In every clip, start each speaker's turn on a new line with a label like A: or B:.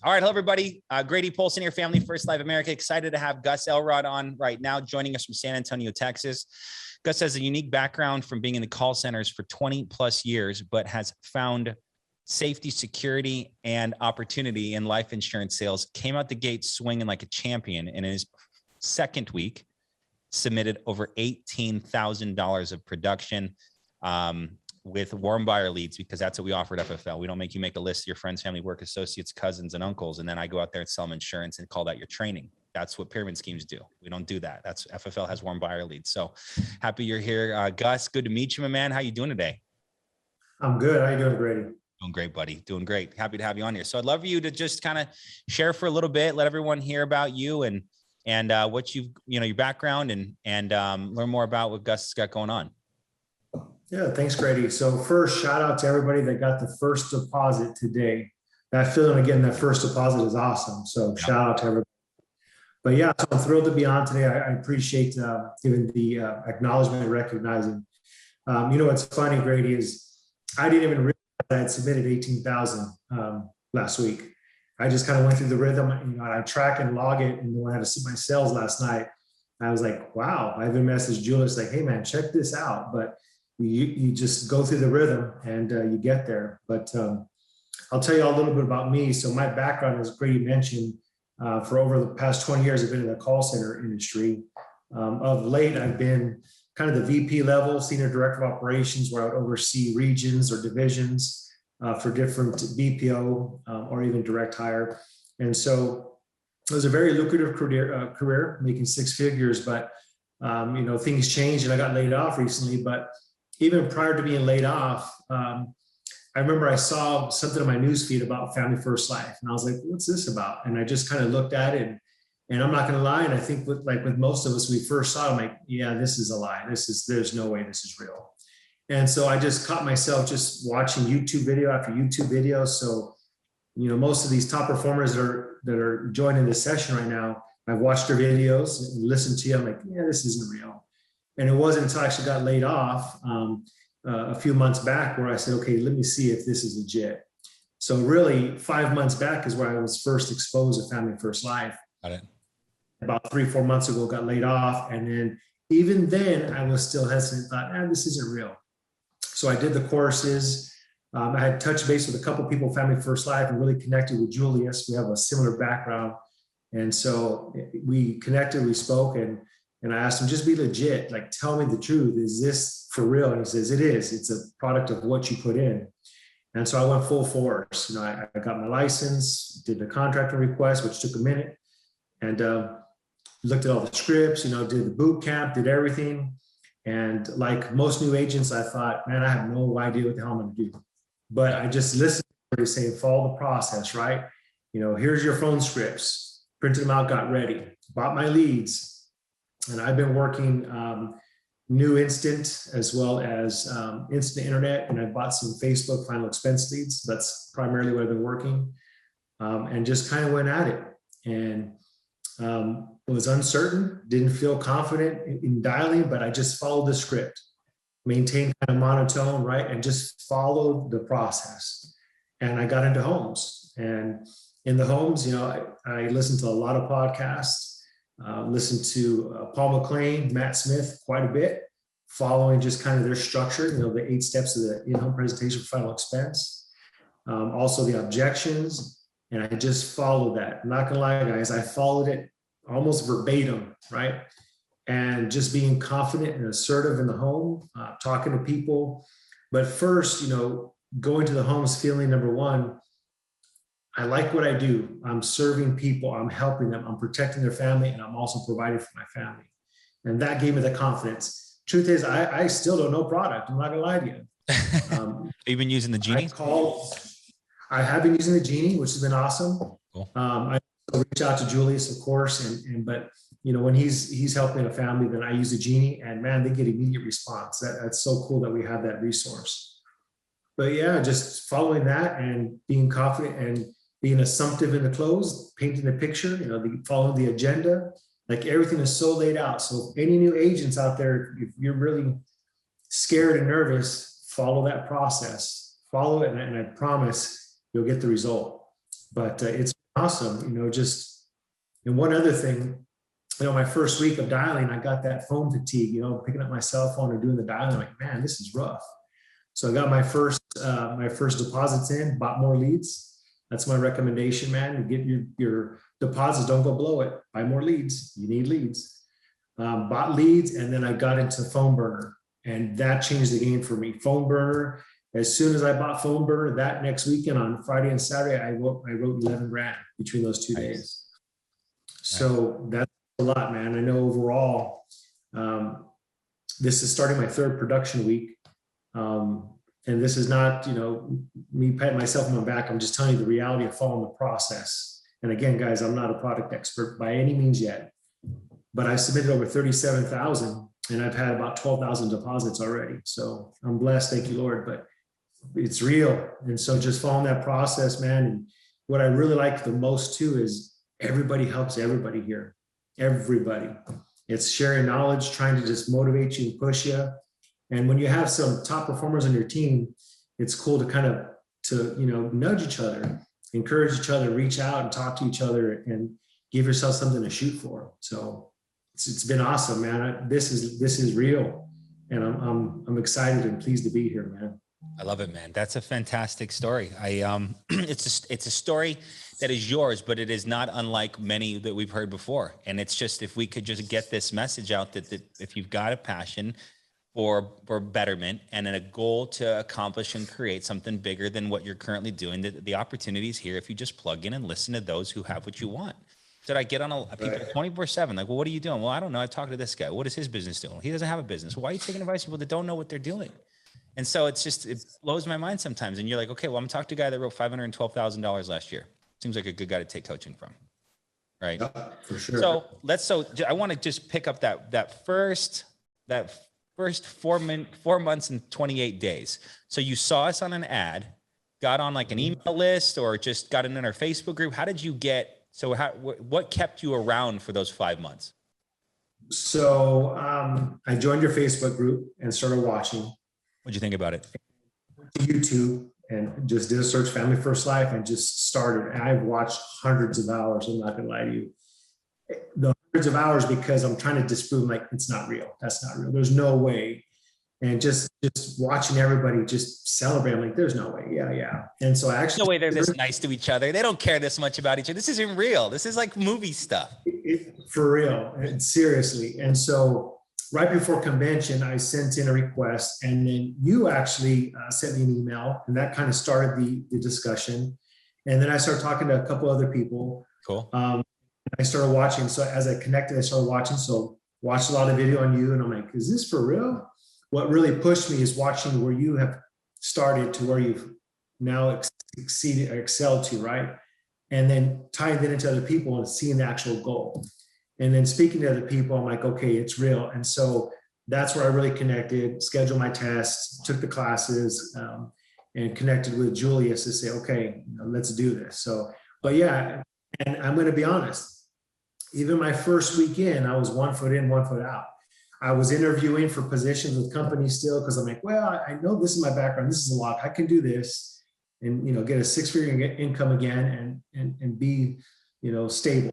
A: All right, hello everybody. Grady, Polcyn here, Family First Live America. Excited to have Gus Elrod on right now, joining us from San Antonio, Texas. Gus has a unique background from being in the call centers for 20 plus years, but has found safety, security, and opportunity in life insurance sales. Came out the gate swinging like a champion, and in his second week, submitted over $18,000 of production with warm buyer leads, because that's what we offer at FFL. We don't make you make a list of your friends, family, work associates, cousins, and uncles, and then I go out there and sell them insurance and call that your training. That's what pyramid schemes do. We don't do that. That's FFL has warm buyer leads. So happy you're here. Gus, good to meet you, my man. How you doing today?
B: I'm good. How you doing, Grady?
A: Doing great, buddy. Doing great. Happy to have you on here. So I'd love for you to just kind of share for a little bit, let everyone hear about you and what you've, your background and learn more about what Gus has got going on.
B: Yeah, thanks, Grady. So first, shout out to everybody that got the first deposit today. That feeling again, that first deposit is awesome. So shout out to everybody. But yeah, so I'm thrilled to be on today. I appreciate giving the acknowledgement and recognizing. What's funny, Grady, is I didn't even realize I had submitted 18,000 last week. I just kind of went through the rhythm. I track and log it, and when I had to see my sales last night, I was like, wow. I even messaged Julius like, hey man, check this out. But you just go through the rhythm and you get there. But I'll tell you a little bit about me. So my background, as Grady mentioned, for over the past 20 years, I've been in the call center industry. Of late, I've been kind of the VP level, Senior Director of Operations, where I would oversee regions or divisions for different BPO or even direct hire. And so it was a very lucrative career, making six figures, but things changed and I got laid off recently. But even prior to being laid off, I remember I saw something in my newsfeed about Family First Life, and I was like, "What's this about?" And I just kind of looked at it, and I'm not going to lie. And I think with most of us, we first saw it, I'm like, "Yeah, this is a lie. There's no way this is real." And so I just caught myself just watching YouTube video after YouTube video. So, most of these top performers that are joining this session right now, I've watched their videos and listened to you. I'm like, "Yeah, this isn't real." And it wasn't until I actually got laid off a few months back where I said, okay, let me see if this is legit. So really 5 months back is where I was first exposed to Family First Life.
A: Got it.
B: About 3-4 months ago, got laid off. And then even then I was still hesitant, thought, this isn't real. So I did the courses. I had touched base with a couple people, Family First Life, and really connected with Julius. We have a similar background. And so we connected, we spoke, and I asked him, just be legit, like, tell me the truth. Is this for real? And he says, it is. It's a product of what you put in. And so I went full force. I got my license, did the contractor request, which took a minute, and looked at all the scripts, did the boot camp, did everything. And like most new agents, I thought, man, I have no idea what the hell I'm going to do. But I just listened to what say, follow the process, right? Here's your phone scripts, printed them out, got ready, bought my leads. And I've been working new instant as well as instant internet. And I bought some Facebook final expense leads. That's primarily what I've been working, and just kind of went at it. And was uncertain, didn't feel confident in dialing, but I just followed the script, maintained kind of monotone, right? And just followed the process. And I got into homes. And in the homes, I listened to a lot of podcasts. Listened to Paul McLean, Matt Smith quite a bit, following just kind of their structure, the 8 steps of the in-home presentation for final expense. Also the objections, and I just followed that. I'm not gonna lie, guys, I followed it almost verbatim, right? And just being confident and assertive in the home, talking to people. But first, going to the homes feeling, number one, I like what I do. I'm serving people. I'm helping them. I'm protecting their family, and I'm also providing for my family. And that gave me the confidence. Truth is, I still don't know product. I'm not gonna lie to you.
A: Have you been using the Genie?
B: I have been using the Genie, which has been awesome.
A: Cool.
B: I reach out to Julius, of course, but when he's helping a family, then I use the Genie, and man, they get immediate response. That's so cool that we have that resource. But yeah, just following that and being confident and being assumptive in the close, painting the picture, following the agenda, like everything is so laid out. So any new agents out there, if you're really scared and nervous, follow that process, follow it. And I promise you'll get the result. But it's awesome. And one other thing, my first week of dialing, I got that phone fatigue, picking up my cell phone and doing the dialing. I'm like, man, this is rough. So I got my first deposits in, bought more leads. That's my recommendation, man. To get your deposits, don't go below it. Buy more leads. You need leads. Bought leads, and then I got into phone burner, and that changed the game for me. Phone burner. As soon as I bought phone burner, that next weekend on Friday and Saturday, I wrote 11 grand between those 2 days. So that's a lot, man. I know overall, this is starting my third production week. And this is not, me patting myself on my back. I'm just telling you the reality of following the process. And again, guys, I'm not a product expert by any means yet, but I submitted over 37,000 and I've had about 12,000 deposits already. So I'm blessed. Thank you, Lord, but it's real. And so just following that process, man. And what I really like the most too, is everybody helps everybody here. Everybody. It's sharing knowledge, trying to just motivate you and push you. And when you have some top performers on your team, it's cool to kind of nudge each other, encourage each other, reach out and talk to each other and give yourself something to shoot for. So it's been awesome, man. This is real. And I'm excited and pleased to be here, man.
A: I love it, man. That's a fantastic story. It's a story that is yours, but it is not unlike many that we've heard before. And it's just, if we could just get this message out that if you've got a passion for betterment and a goal to accomplish and create something bigger than what you're currently doing, the opportunity is here if you just plug in and listen to those who have what you want. Did I get on people 24/7? Like, well, what are you doing? Well, I don't know. I talked to this guy. What is his business doing? He doesn't have a business. Why are you taking advice from people that don't know what they're doing? And so it blows my mind sometimes. And you're like, okay, well, I'm gonna talk to a guy that wrote $512,000 last year. Seems like a good guy to take coaching from. Right.
B: Yeah, for sure.
A: So I want to just pick up that first 4 months and 28 days. So you saw us on an ad, got on like an email list, or just got in our Facebook group. How did you get, what kept you around for those 5 months?
B: So I joined your Facebook group and started watching.
A: What'd you think about it?
B: Went to YouTube and just did a search, Family First Life, and just started. And I've watched hundreds of hours. I'm not gonna lie to you. The hundreds of hours, because I'm trying to disprove, like, it's not real. That's not real. There's no way. And just watching everybody just celebrate, I'm like, there's no way. Yeah. And so I actually,
A: no way they're this nice to each other. They don't care this much about each other. This isn't real. This is like movie stuff.
B: For real, and seriously. And so right before convention, I sent in a request, and then you actually sent me an email, and that kind of started the discussion. And then I started talking to a couple other people.
A: Cool.
B: I started watching. So as I connected, I started watching. So watched a lot of video on you, and I'm like, is this for real? What really pushed me is watching where you have started to where you've now exceeded or excelled to, right? And then tying that into other people and seeing the actual goal. And then speaking to other people, I'm like, okay, it's real. And so that's where I really connected, scheduled my tests, took the classes, and connected with Julius to say, okay, let's do this. So, but yeah, and I'm going to be honest, even my first weekend, I was 1 foot in, 1 foot out. I was interviewing for positions with companies still, because I'm like, well, I know this is my background. This is a lot. I can do this and, get a 6-figure income again and be, stable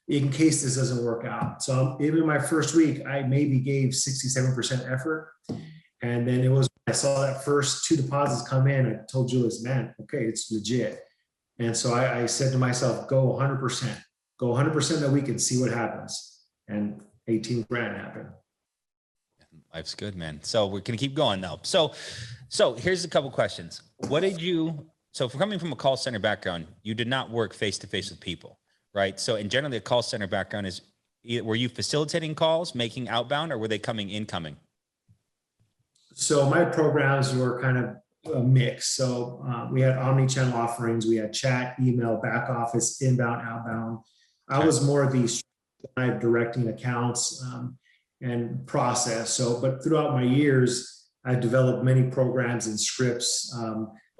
B: in case this doesn't work out. So even my first week, I maybe gave 67% effort. And then it was, I saw that first 2 deposits come in. I told Julius, man, okay, it's legit. And so I said to myself, go 100% a week and see what happens. And 18 grand happened.
A: Life's good, man. So we're going to keep going now. So here's a couple questions. So for coming from a call center background, you did not work face-to-face with people, right? So in generally a call center background is, were you facilitating calls, making outbound, or were they coming incoming?
B: So my programs were kind of a mix. So we had omni-channel offerings. We had chat, email, back office, inbound, outbound. I was more the directing accounts and process. So, but throughout my years, I developed many programs and scripts,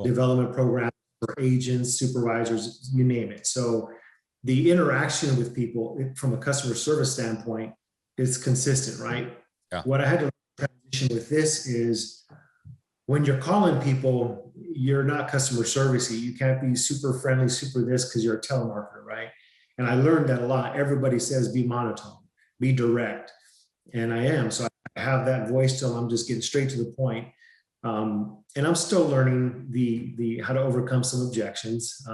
B: development programs for agents, supervisors, you name it. So the interaction with people from a customer service standpoint is consistent, right?
A: Yeah.
B: What I had to transition with this is when you're calling people, you're not customer servicey. You can't be super friendly, super this, because you're a telemarketer, right? And I learned that a lot. Everybody says be monotone, be direct. And I am. So I have that voice till I'm just getting straight to the point. And I'm still learning the how to overcome some objections.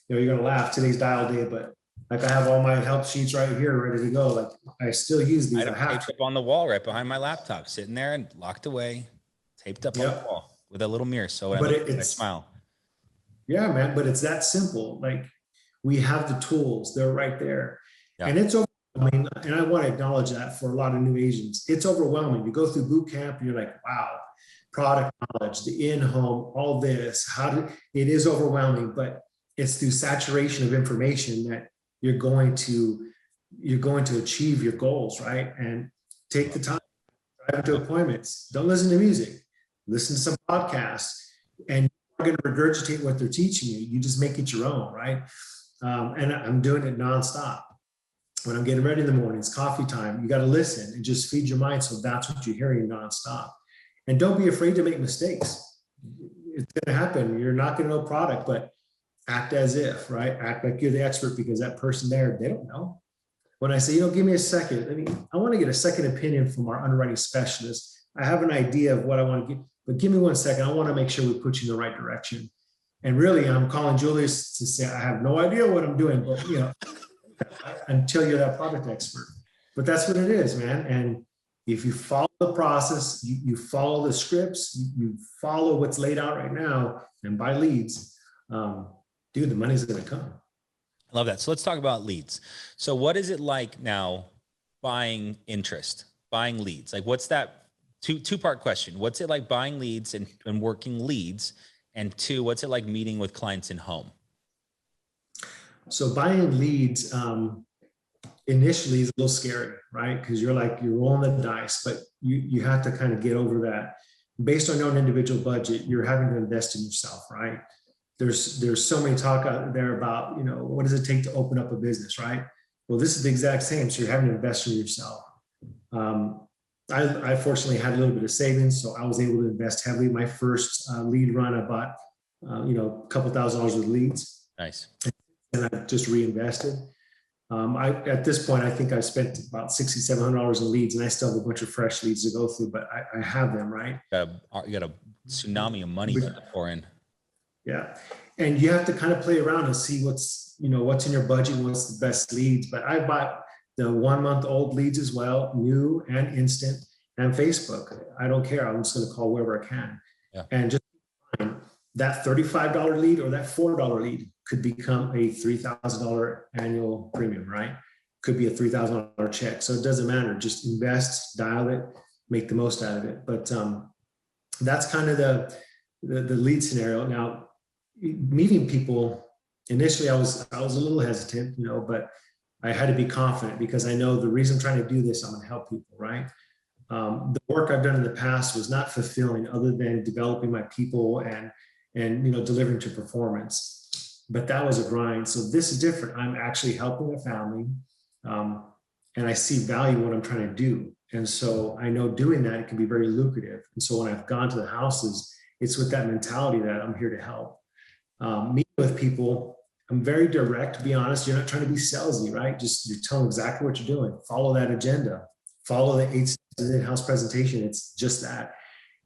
B: You're gonna laugh, today's dial day, but like I have all my help sheets right here ready to go. Like I still use these.
A: I have taped up on the wall right behind my laptop, sitting there and locked away, taped up on the wall with a little mirror. So when I smile.
B: Yeah, man, but it's that simple. Like we have the tools, they're right there. Yeah. And it's overwhelming. And I want to acknowledge that for a lot of new Asians. It's overwhelming. You go through boot camp and you're like, wow, product knowledge, the in-home, all this, it is overwhelming, but it's through saturation of information that you're going to achieve your goals, right? And take the time, drive to appointments, don't listen to music, listen to some podcasts, and you're going to regurgitate what they're teaching you. You just make it your own, right? And I'm doing it nonstop. When I'm getting ready in the mornings, coffee time, you got to listen and just feed your mind. So that's what you're hearing nonstop. And don't be afraid to make mistakes. It's going to happen. You're not going to know product, but act as if, right? Act like you're the expert, because that person there, they don't know. When I say, give me a second, I want to get a second opinion from our underwriting specialist. I have an idea of what I want to get, but give me 1 second. I want to make sure we put you in the right direction. And really, I'm calling Julius to say, I have no idea what I'm doing, but until you're that product expert. But that's what it is, man. And if you follow the process, you follow the scripts, you follow what's laid out right now and buy leads, dude, the money's going to come.
A: I love that. So let's talk about leads. So what is it like now buying interest, buying leads? Like what's that two-part question? What's it like buying leads and working leads? And two, what's it like meeting with clients in home?
B: So buying leads, initially is a little scary, right? Because you're rolling the dice, but you have to kind of get over that. Based on your own individual budget, you're having to invest in yourself, right? There's so many talk out there about, what does it take to open up a business, right? Well, this is the exact same. So you're having to invest in yourself. I fortunately had a little bit of savings, so I was able to invest heavily. My first lead run, I bought, a couple $1,000s with leads.
A: Nice.
B: And I just reinvested. At this point, I think I spent about $600, $700 in leads, and I still have a bunch of fresh leads to go through, but I have them, right?
A: You got a tsunami of money to pour in.
B: Yeah. And you have to kind of play around and see what's in your budget, what's the best leads. But I bought the 1-month-old leads as well, new and instant, and Facebook. I don't care. I'm just going to call wherever I can. Yeah. And just that $35 lead or that $4 lead could become a $3,000 annual premium, right? Could be a $3,000 check. So it doesn't matter. Just invest, dial it, make the most out of it. But that's kind of the lead scenario. Now, meeting people, initially I was a little hesitant, but I had to be confident because I know the reason I'm trying to do this, I'm going to help people, right? The work I've done in the past was not fulfilling other than developing my people and delivering to performance. But that was a grind. So this is different. I'm actually helping a family, and I see value in what I'm trying to do. And so I know doing that, it can be very lucrative. And so when I've gone to the houses, it's with that mentality that I'm here to help. Meeting with people, I'm very direct, to be honest. You're not trying to be salesy, right? Just you tell them exactly what you're doing. Follow that agenda. Follow the 8 steps in-house presentation. It's just that.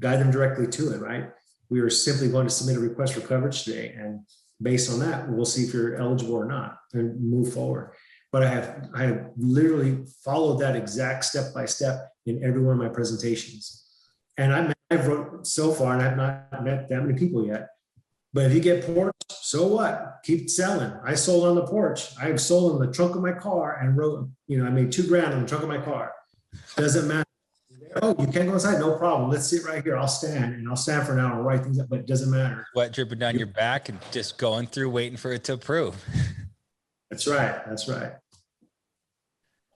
B: Guide them directly to it, right? We are simply going to submit a request for coverage today. And based on that, we'll see if you're eligible or not and move forward. But I have literally followed that exact step by step in every one of my presentations. And I've wrote so far, and I've not met that many people yet. But if you get porch, so what? Keep selling. I sold on the porch. I've sold in the trunk of my car and wrote, I made $2,000 on the trunk of my car. Doesn't matter. Oh, you can't go inside? No problem. Let's sit right here. I'll stand for an hour and write things up, but it doesn't matter.
A: Sweat dripping down your back and just going through, waiting for it to approve.
B: That's right. That's right.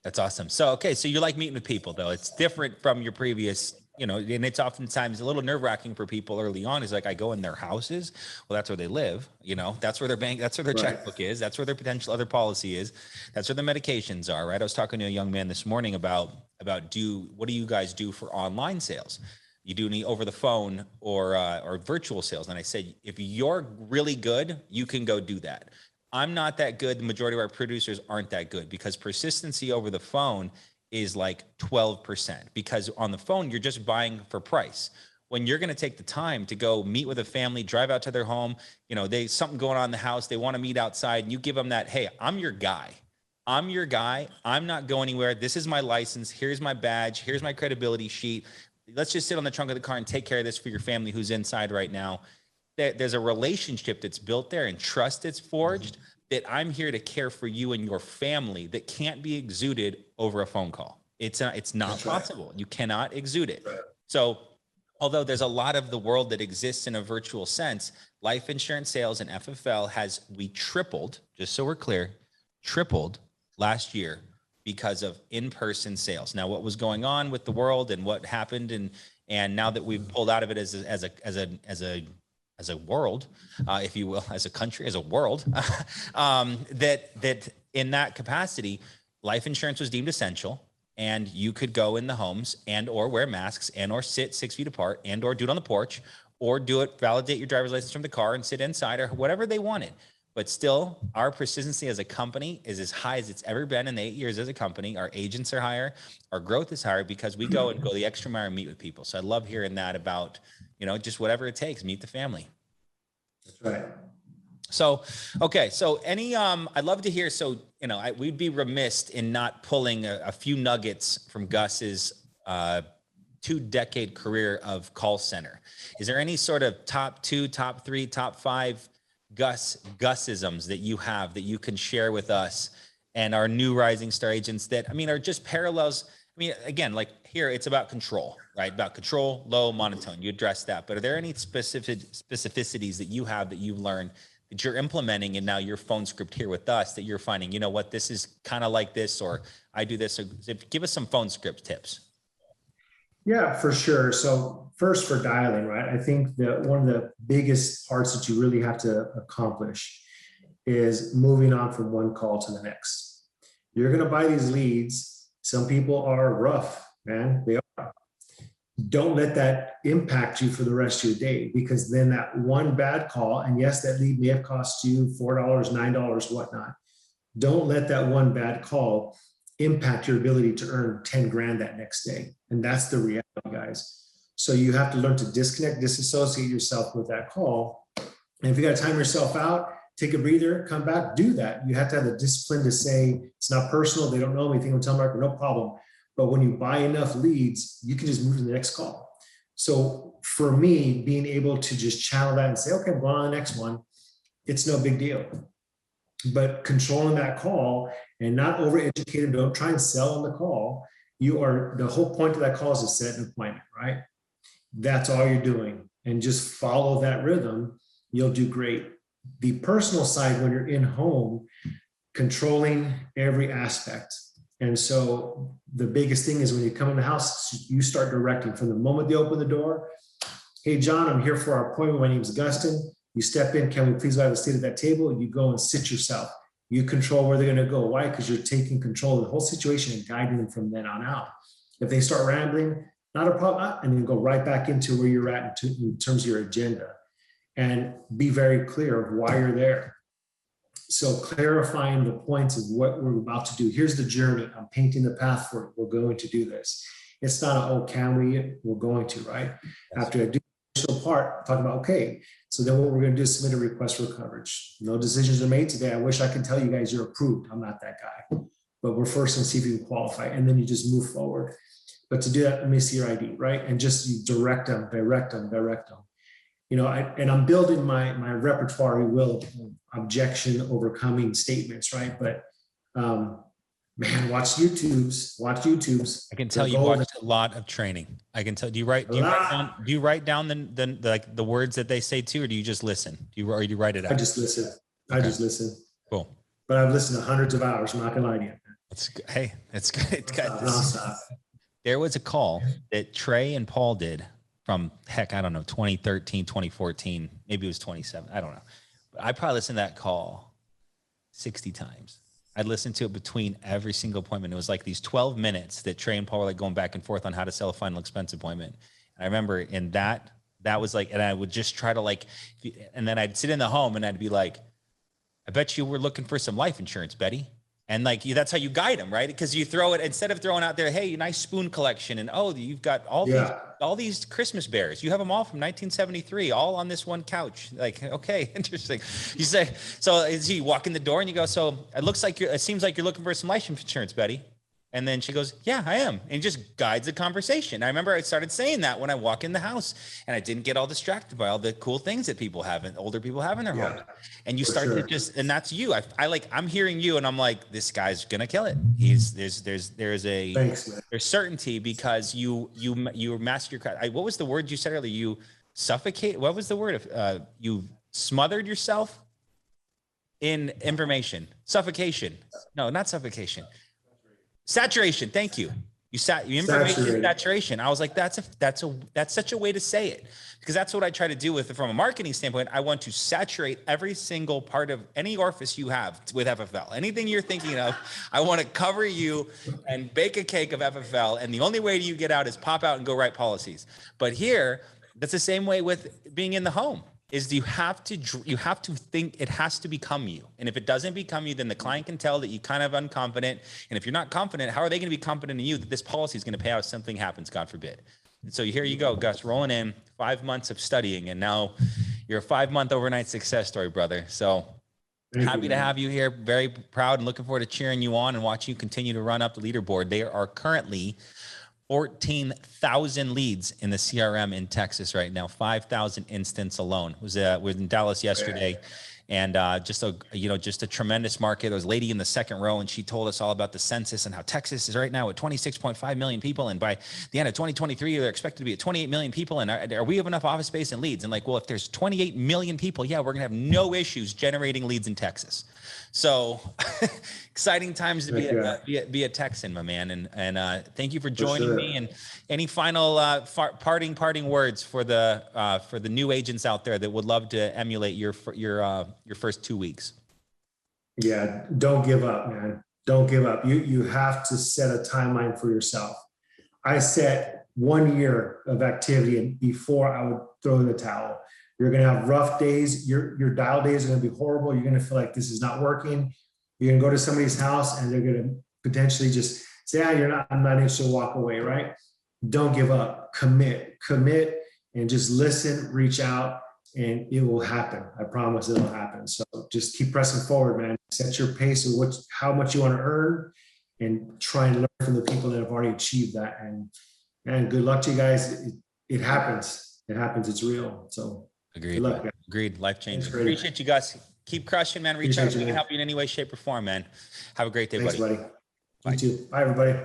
A: That's awesome. So, okay. So you like meeting with people though. It's different from your previous, and it's oftentimes a little nerve wracking for people early on. Is like, I go in their houses. Well, that's where they live. That's where their bank, that's where their checkbook is. That's where their potential other policy is. That's where the medications are. Right. I was talking to a young man this morning about what do you guys do for online sales? You do need over the phone or virtual sales. And I said, if you're really good, you can go do that. I'm not that good. The majority of our producers aren't that good because persistency over the phone is like 12%, because on the phone, you're just buying for price. When you're going to take the time to go meet with a family, drive out to their home, they something going on in the house, they want to meet outside, and you give them that, hey, I'm your guy. I'm your guy. I'm not going anywhere. This is my license. Here's my badge. Here's my credibility sheet. Let's just sit on the trunk of the car and take care of this for your family who's inside right now. There's a relationship that's built there and trust that's forged, that I'm here to care for you and your family, that can't be exuded over a phone call. It's not possible. You cannot exude it. So although there's a lot of the world that exists in a virtual sense, life insurance sales and FFL we tripled, just so we're clear, tripled last year because of in-person sales. Now, what was going on with the world and what happened, and now that we've pulled out of it as a world, if you will, as a country, as a world, that in that capacity, life insurance was deemed essential, and you could go in the homes and or wear masks and or sit 6 feet apart and or do it on the porch or validate your driver's license from the car and sit inside or whatever they wanted. But still, our persistency as a company is as high as it's ever been in the 8 years as a company. Our agents are higher, our growth is higher because we go the extra mile and meet with people. So I love hearing that about, just whatever it takes, meet the family.
B: That's right.
A: So, okay. So I'd love to hear, we'd be remiss in not pulling a few nuggets from Gus's 2-decade career of call center. Is there any sort of top 2, top 3, top 5 Gusisms that you have that you can share with us and our new rising star agents that, are just parallels? Again, like here, it's about control, right? About control, low, monotone. You address that. But are there any specificities that you have that you've learned that you're implementing in now your phone script here with us that you're finding, this is kind of like this, or I do this? Or give us some phone script tips.
B: Yeah, for sure. So first, for dialing, right? I think that one of the biggest parts that you really have to accomplish is moving on from one call to the next. You're going to buy these leads. Some people are rough, man. They are. Don't let that impact you for the rest of your day, because then that one bad call, and yes, that lead may have cost you $4, $9, whatnot. Don't let that one bad call impact your ability to earn 10 grand that next day. And that's the reality, guys. So you have to learn to disconnect, disassociate yourself with that call. And if you got to time yourself out, take a breather, come back, do that. You have to have the discipline to say, it's not personal. They don't know anything on telemarketer, no problem. But when you buy enough leads, you can just move to the next call. So for me, being able to just channel that and say, okay, I'm going on the next one, it's no big deal. But controlling that call and not over-educating, don't try and sell on the call. The whole point of that call is to set an appointment, right? That's all you're doing. And just follow that rhythm, you'll do great. The personal side, when you're in home, controlling every aspect. And so the biggest thing is when you come in the house, you start directing from the moment they open the door. Hey, John, I'm here for our appointment. My name is Gustin. You step in. Can we please have a seat at that table? You go and sit yourself. You control where they're going to go. Why? Because you're taking control of the whole situation and guiding them from then on out. If they start rambling, not a problem. And then go right back into where you're at in terms of your agenda. And be very clear of why you're there. So clarifying the points of what we're about to do. Here's the journey. I'm painting the path for it. We're going to do this. It's not oh, can we? We're going to, right? After I do the initial part, talking about, okay, so then what we're going to do is submit a request for coverage. No decisions are made today. I wish I could tell you guys you're approved. I'm not that guy. But we're first going to see if you can qualify. And then you just move forward. But to do that, let me see your ID, right? And just you direct them. And I'm building my repertoire, if you will, of objection overcoming statements, right? But man, watch YouTubes.
A: I can tell you watched a lot of training. I can tell. Do you write down the words that they say too, or do you just listen? Do you write it out?
B: I just listen. Okay. I just listen.
A: Cool.
B: But I've listened to hundreds of hours. I'm not gonna lie to you.
A: That's good. Hey, that's good. It's got this. There was a call that Trey and Paul did from, heck, I don't know, 2013, 2014, maybe it was 27. I don't know. But I probably listened to that call 60 times. I'd listen to it between every single appointment. It was like these 12 minutes that Trey and Paul were like going back and forth on how to sell a final expense appointment. I remember in that was like, and I would just try to like, and then I'd sit in the home and I'd be like, I bet you were looking for some life insurance, Betty. And like, that's how you guide them, right? Because you throw it, instead of throwing out there, hey, nice spoon collection. And oh, you've got all these Christmas bears. You have them all from 1973, all on this one couch. Like, okay, interesting. You say, so as you walk in the door and you go, so it seems like you're looking for some life insurance, Betty. And then she goes, yeah, I am. And just guides the conversation. I remember I started saying that when I walk in the house and I didn't get all distracted by all the cool things that people have and older people have in their homes. And you start to just, and that's you. I'm hearing you and I'm like, this guy's going to kill it. There's certainty because you master your craft. What was the word you said earlier? You suffocate. What was the word? You smothered yourself in information. Suffocation. No, not suffocation. Saturation. Thank you. Information saturation. I was like, that's such a way to say it, because that's what I try to do from a marketing standpoint. I want to saturate every single part of any orifice you have with FFL. Anything you're thinking of, I want to cover you and bake a cake of FFL. And the only way you get out is pop out and go write policies. But here, that's the same way with being in the home. Is you have to think it has to become you. And if it doesn't become you, then the client can tell that you kind of unconfident. And if you're not confident, how are they going to be confident in you that this policy is going to pay out if something happens, God forbid? And so here you go, Gus, rolling in 5 months of studying. And now you're a 5-month overnight success story, brother. So happy to have you here. Very proud and looking forward to cheering you on and watching you continue to run up the leaderboard. There are currently 14,000 leads in the CRM in Texas right now, 5,000 instance alone. Was in Dallas yesterday, and just a tremendous market. There was a lady in the second row, and she told us all about the census and how Texas is right now at 26.5 million people, and by the end of 2023, they're expected to be at 28 million people. And are we have enough office space and leads? And like, well, if there's 28 million people, yeah, we're gonna have no issues generating leads in Texas. So exciting times to be a Texan, my man. And thank you for joining me. And any final parting words for the new agents out there that would love to emulate your first 2 weeks?
B: Yeah, don't give up, man. Don't give up. You have to set a timeline for yourself. I set 1 year of activity before I would throw in the towel. You're going to have rough days. Your dial days are going to be horrible. You're going to feel like this is not working. You're going to go to somebody's house and they're going to potentially just say, I'm not interested, walk away, right? Don't give up. Commit, and just listen, reach out, and it will happen. I promise it'll happen. So just keep pressing forward, man. Set your pace of how much you want to earn, and try and learn from the people that have already achieved that. And man, good luck to you guys. It happens. It happens. It's real. So
A: agreed.
B: Good luck,
A: agreed. Life changing. Appreciate you guys. Keep crushing, man. Reach out if we can help you in any way, shape, or form, man. Have a great day,
B: Thanks, buddy.
A: Bye.
B: You too. Bye, everybody.